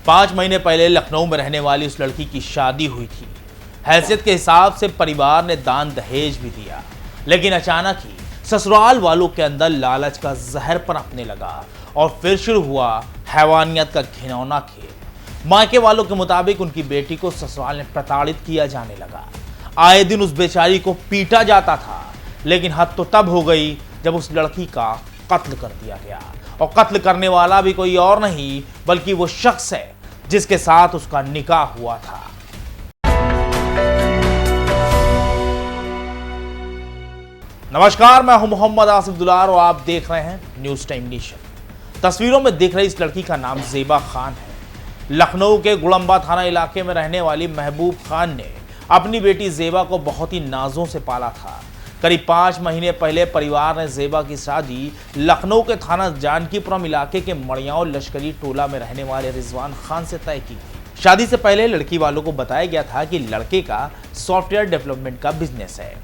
5 महीने पहले लखनऊ में रहने वाली उस लड़की की शादी हुई थी। हैसियत के हिसाब से परिवार ने दान दहेज भी दिया, लेकिन अचानक ही ससुराल वालों के अंदर लालच का जहर पनपने लगा और फिर शुरू हुआ हैवानियत का घिनौना खेल। मायके वालों के मुताबिक उनकी बेटी को ससुराल में प्रताड़ित किया जाने लगा। आए दिन उस बेचारी को पीटा जाता था, लेकिन हद तो तब हो गई जब उस लड़की का कत्ल कर दिया गया। और कत्ल करने वाला भी कोई और नहीं बल्कि वो शख्स है जिसके साथ उसका निकाह हुआ था। नमस्कार, मैं हूं मोहम्मद आसिफ दुलार और आप देख रहे हैं न्यूज टाइम नेशन। तस्वीरों में दिख रही इस लड़की का नाम ज़ेबा खान है। लखनऊ के गुड़ंबा थाना इलाके में रहने वाली महबूब खान ने अपनी बेटी ज़ेबा को बहुत ही नाजों से पाला था। करीब 5 महीने पहले परिवार ने ज़ेबा की शादी लखनऊ के थाना जानकीपुरम इलाके के मड़ियाओं लश्करी टोला में रहने वाले रिजवान खान से तय की थी। शादी से पहले लड़की वालों को बताया गया था कि लड़के का सॉफ्टवेयर डेवलपमेंट का बिजनेस है।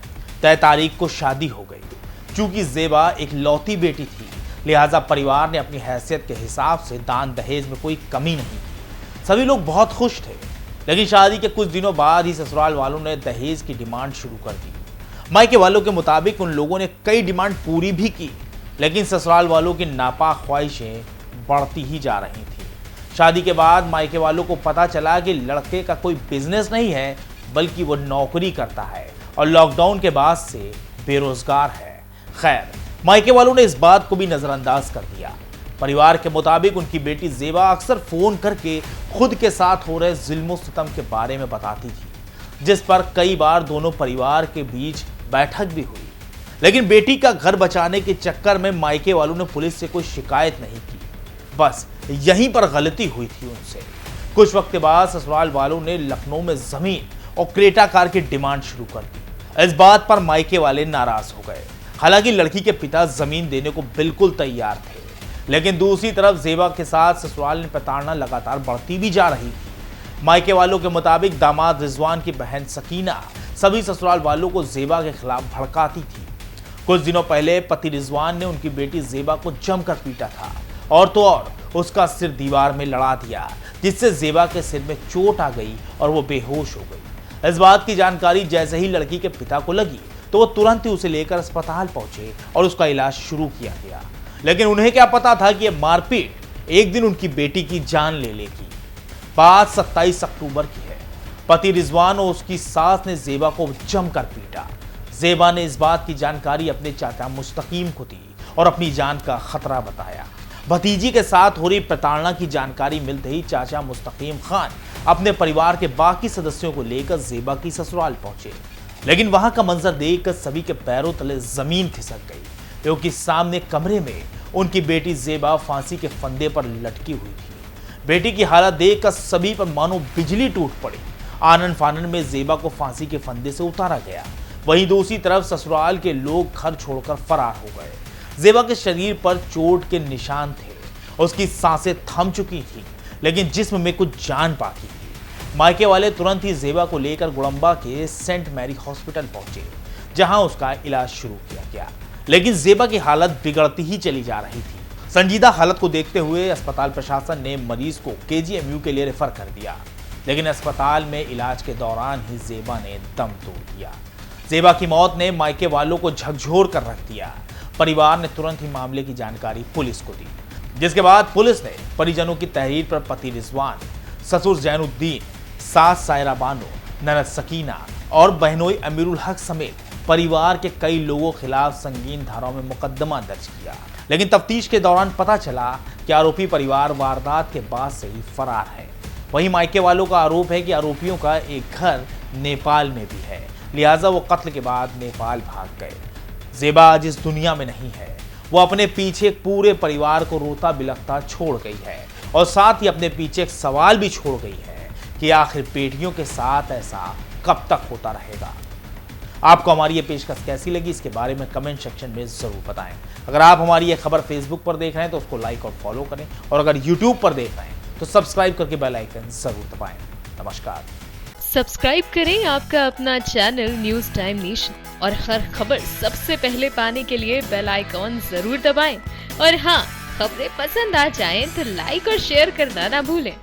तय तारीख को शादी हो गई। चूंकि ज़ेबा एक लौती बेटी थी, लिहाजा परिवार ने अपनी हैसियत के हिसाब से दान दहेज में कोई कमी नहीं की। सभी लोग बहुत खुश थे, लेकिन शादी के कुछ दिनों बाद ही ससुराल वालों ने दहेज की डिमांड शुरू कर दी। मायके वालों के मुताबिक उन लोगों ने कई डिमांड पूरी भी की, लेकिन ससुराल वालों की नापाक ख्वाहिशें बढ़ती ही जा रही थी। शादी के बाद मायके वालों को पता चला कि लड़के का कोई बिजनेस नहीं है, बल्कि वो नौकरी करता है और लॉकडाउन के बाद से बेरोजगार है। खैर, मायके वालों ने इस बात को भी नजरअंदाज कर दिया। परिवार के मुताबिक उनकी बेटी ज़ेबा अक्सर फोन करके खुद के साथ हो रहे जुल्म सितम के बारे में बताती थी, जिस पर कई बार दोनों परिवार के बीच बैठक भी हुई। लेकिन बेटी का घर बचाने के चक्कर में मायके वालों ने पुलिस से कोई शिकायत नहीं की। बस यहीं पर गलती हुई थी उनसे। कुछ वक्त के बाद ससुराल वालों ने लखनऊ में जमीन और क्रेटा कार की डिमांड शुरू कर दी। इस बात पर मायके वाले नाराज हो गए। हालांकि लड़की के पिता जमीन देने को बिल्कुल तैयार थे, लेकिन दूसरी तरफ ज़ेबा के साथ ससुराल में प्रताड़ना लगातार बढ़ती भी जा रही थी। मायके वालों के मुताबिक दामाद रिजवान की बहन सकीना सभी ससुराल वालों को ज़ेबा के खिलाफ भड़काती थी। कुछ दिनों पहले पति रिजवान ने उनकी बेटी ज़ेबा को जमकर पीटा था और तो और उसका सिर दीवार में लड़ा दिया, जिससे ज़ेबा के सिर में चोट आ गई और वो बेहोश हो गई। इस बात की जानकारी जैसे ही लड़की के पिता को लगी तो वो तुरंत ही उसे लेकर अस्पताल पहुंचे और उसका इलाज शुरू किया गया। लेकिन उन्हें क्या पता था कि यह मारपीट एक दिन उनकी बेटी की जान ले लेगी। बात 27 अक्टूबर की है। पति रिजवान और उसकी सास ने ज़ेबा को जमकर पीटा। ज़ेबा ने इस बात की जानकारी अपने चाचा मुस्तकीम को दी और अपनी जान का खतरा बताया। भतीजी के साथ हो रही प्रताड़ना की जानकारी मिलते ही चाचा मुस्तकीम खान अपने परिवार के बाकी सदस्यों को लेकर ज़ेबा की ससुराल पहुंचे। लेकिन वहां का मंजर देखकर सभी के पैरों तले जमीन खिसक गई, क्योंकि सामने कमरे में उनकी बेटी ज़ेबा फांसी के फंदे पर लटकी हुई थी। बेटी की हालत देखकर सभी पर मानो बिजली टूट पड़ी। आनन फानन में ज़ेबा को फांसी के फंदे से उतारा गया। वहीं दूसरी तरफ ससुराल के लोग घर छोड़कर फरार हो गए। ज़ेबा के शरीर पर चोट के निशान थे, उसकी सांसें थम चुकी थी, लेकिन जिस्म में कुछ जान बाकी थी। मायके वाले तुरंत ही ज़ेबा को लेकर गुड़ंबा के सेंट मैरी हॉस्पिटल पहुंचे, जहां उसका इलाज शुरू किया गया। लेकिन ज़ेबा की हालत बिगड़ती ही चली जा रही थी। संजीदा हालत को देखते हुए अस्पताल प्रशासन ने मरीज को केजीएमयू के लिए रेफर कर दिया, लेकिन अस्पताल में इलाज के दौरान ही ज़ेबा ने दम तोड़ दिया। ज़ेबा की मौत ने मायके वालों को झकझोर कर रख दिया। परिवार ने तुरंत ही मामले की जानकारी पुलिस को दी, जिसके बाद पुलिस ने परिजनों की तहरीर पर पति रिजवान, ससुर जैनुद्दीन, सास सायरा बानो, ननद सकीना और बहनोई अमीरुल हक समेत परिवार के कई लोगों के खिलाफ संगीन धाराओं में मुकदमा दर्ज किया। लेकिन तफ्तीश के दौरान पता चला कि आरोपी परिवार वारदात के बाद से ही फरार है। वहीं मायके वालों का आरोप है कि आरोपियों का एक घर नेपाल में भी है, लिहाजा वो कत्ल के बाद नेपाल भाग गए। ज़ेबा आज इस दुनिया में नहीं है। वो अपने पीछे पूरे परिवार को रोता बिलखता छोड़ गई है और साथ ही अपने पीछे एक सवाल भी छोड़ गई है कि आखिर बेटियों के साथ ऐसा कब तक होता रहेगा। आपको हमारी ये पेशकश कैसी लगी, इसके बारे में कमेंट सेक्शन में ज़रूर बताएं। अगर आप हमारी ये खबर फेसबुक पर देख रहे हैं तो उसको लाइक और फॉलो करें, और अगर यूट्यूब पर देख रहे हैं तो सब्सक्राइब करके बेल आइकन ज़रूर दबाएं। नमस्कार। सब्सक्राइब करें आपका अपना चैनल न्यूज टाइम नेशन, और हर खबर सबसे पहले पाने के लिए बेल आइकॉन जरूर दबाएं। और हाँ, खबरें पसंद आ जाएं तो लाइक और शेयर करना ना भूलें।